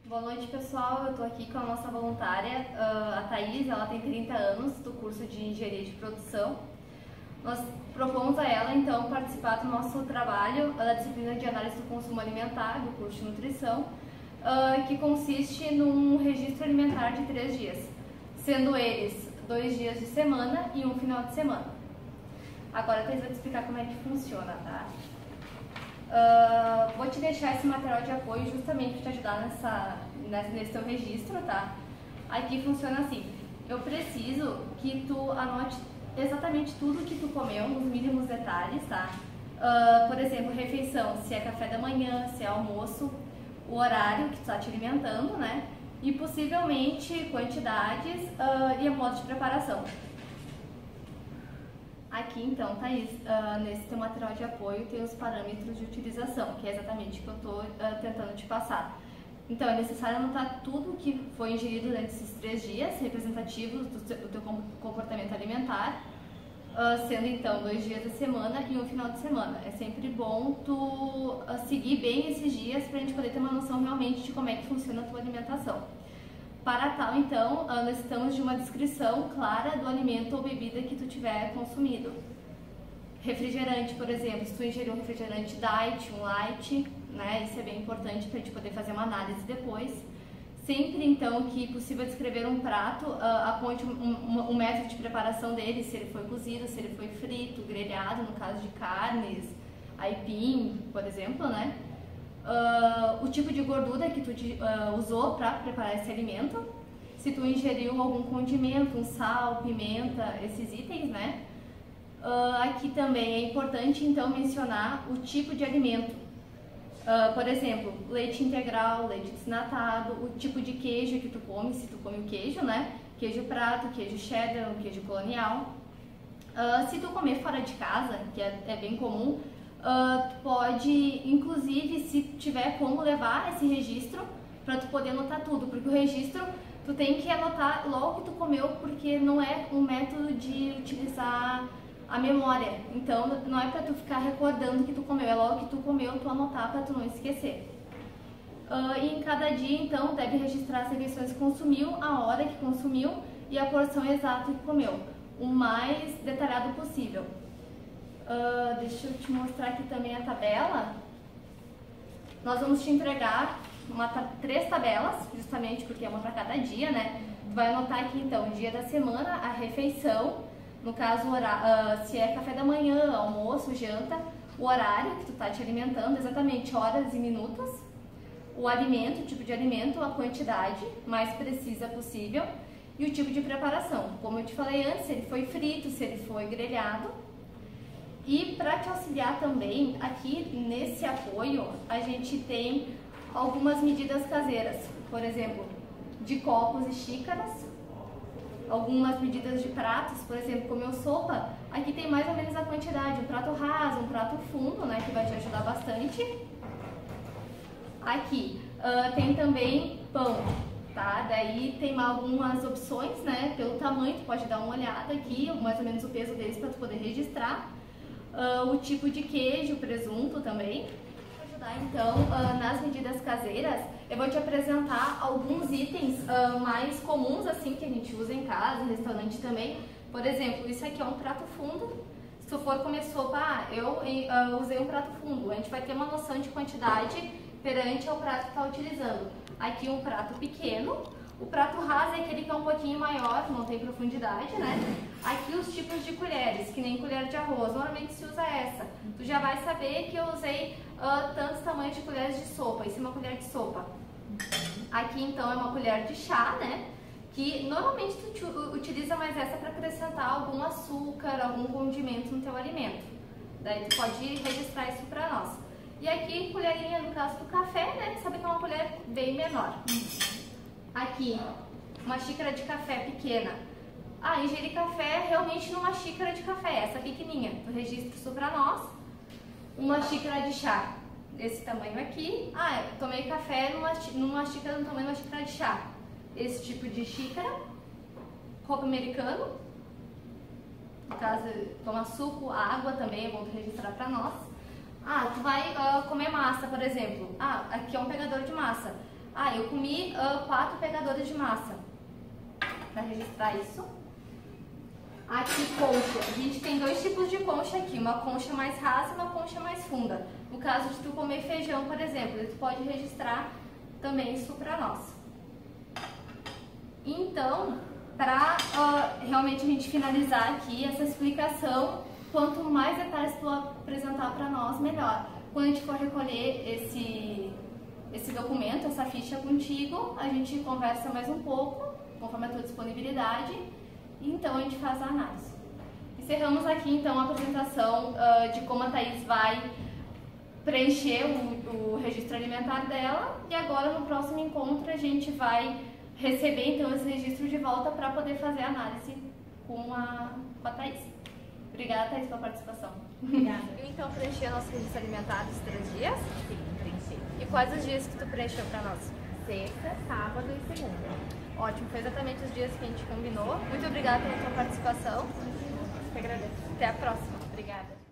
Boa noite, pessoal. Eu estou aqui com a nossa voluntária, a Thaís. Ela tem 30 anos, do curso de Engenharia de Produção. Nós propomos a ela, então, participar do nosso trabalho da disciplina de Análise do Consumo Alimentar, do curso de Nutrição, que consiste num registro alimentar de 3 dias, sendo eles 2 dias de semana e um final de semana. Agora a Thaís vai te explicar como é que funciona, tá? Vou te deixar esse material de apoio justamente para te ajudar nesse teu registro, tá? Aqui funciona assim: eu preciso que tu anote exatamente tudo que tu comeu, nos mínimos detalhes, tá? Por exemplo, refeição, se é café da manhã, se é almoço, o horário que tu está te alimentando, né? E possivelmente quantidades e a modo de preparação. Aqui então, Thaís, nesse teu material de apoio tem os parâmetros de utilização, que é exatamente o que eu estou tentando te passar. Então é necessário anotar tudo que foi ingerido durante esses 3 dias, representativos do teu comportamento alimentar, sendo então 2 dias da semana e um final de semana. É sempre bom tu seguir bem esses dias para a gente poder ter uma noção realmente de como é que funciona a tua alimentação. Para tal, então, necessitamos de uma descrição clara do alimento ou bebida que tu tiver consumido. Refrigerante, por exemplo, se tu ingeriu um refrigerante diet, um light, né, isso é bem importante para a gente poder fazer uma análise depois. Sempre, então, que possível descrever um prato, aponte um método de preparação dele, se ele foi cozido, se ele foi frito, grelhado, no caso de carnes, aipim, por exemplo, né? O tipo de gordura que tu usou para preparar esse alimento, se tu ingeriu algum condimento, um sal, pimenta, esses itens, né? Aqui também é importante então mencionar o tipo de alimento, por exemplo, leite integral, leite desnatado, o tipo de queijo que tu come, se tu come o queijo, né? Queijo prato, queijo cheddar, um queijo colonial. Se tu comer fora de casa, que é bem comum, tu pode, inclusive, se tiver como, levar esse registro para tu poder anotar tudo, porque o registro tu tem que anotar logo que tu comeu, porque não é um método de utilizar a memória, então não é para tu ficar recordando que tu comeu, é logo que tu comeu, tu anotar para tu não esquecer. E em cada dia, então, deve registrar as refeições que consumiu, a hora que consumiu e a porção exata que comeu, o mais detalhado possível. Deixa eu te mostrar aqui também a tabela. Nós vamos te entregar 3 tabelas, justamente porque é uma para cada dia, né? Tu vai anotar aqui então o dia da semana, a refeição, no caso se é café da manhã, almoço, janta, o horário que tu tá te alimentando, exatamente horas e minutos, o alimento, o tipo de alimento, a quantidade mais precisa possível e o tipo de preparação. Como eu te falei antes, se ele foi frito, se ele foi grelhado. E para te auxiliar também, aqui nesse apoio, a gente tem algumas medidas caseiras, por exemplo, de copos e xícaras, algumas medidas de pratos, por exemplo, comeu sopa, aqui tem mais ou menos a quantidade, um prato raso, um prato fundo, né, que vai te ajudar bastante. Aqui tem também pão, tá? Daí tem algumas opções, né, pelo tamanho, tu pode dar uma olhada aqui, mais ou menos o peso deles para tu poder registrar. O tipo de queijo, presunto também. Para ajudar então nas medidas caseiras, eu vou te apresentar alguns itens mais comuns assim que a gente usa em casa, no restaurante também. Por exemplo, isso aqui é um prato fundo. Se tu for comer sopa, eu usei um prato fundo. A gente vai ter uma noção de quantidade perante ao prato que está utilizando. Aqui um prato pequeno. O prato raso é aquele que é um pouquinho maior, não tem profundidade, né? Aqui os tipos de colheres, que nem colher de arroz, normalmente se usa essa. Tu já vai saber que eu usei tantos tamanhos de colheres de sopa, isso é uma colher de sopa. Aqui então é uma colher de chá, né? Que normalmente tu utiliza mais essa para acrescentar algum açúcar, algum condimento no teu alimento. Daí tu pode registrar isso para nós. E aqui colherinha, no caso do café, né? Tu sabe que é uma colher bem menor. Aqui, uma xícara de café pequena. Ingerir café realmente numa xícara de café, essa pequenininha. Tu registra isso pra nós. Uma xícara de chá, desse tamanho aqui. Eu tomei café numa xícara do tamanho de uma xícara de chá. Esse tipo de xícara. Copo americano. No caso, toma suco, água também, é bom tu registrar pra nós. Tu vai comer massa, por exemplo. Aqui é um pegador de massa. Ah, eu comi 4 pegadores de massa. Para registrar isso. Aqui, concha. A gente tem 2 tipos de concha aqui, uma concha mais rasa e uma concha mais funda. No caso de tu comer feijão, por exemplo, tu pode registrar também isso para nós. Então, para realmente a gente finalizar aqui essa explicação, quanto mais detalhes tu apresentar para nós, melhor. Quando a gente for recolher esse documento, essa ficha contigo, a gente conversa mais um pouco, conforme a tua disponibilidade, e então a gente faz a análise. Encerramos aqui então a apresentação de como a Thaís vai preencher o registro alimentar dela, e agora no próximo encontro a gente vai receber então esse registro de volta para poder fazer a análise com a Thaís. Obrigada, Thaís, pela participação. Obrigada. Eu então preenchi nosso registro alimentar dos 3 dias? Sim, preenchi. E quais os dias que tu preencheu para nós? Sexta, sábado e segunda. Ótimo, foi exatamente os dias que a gente combinou. Muito obrigada pela tua participação. Eu que agradeço. Até a próxima. Obrigada.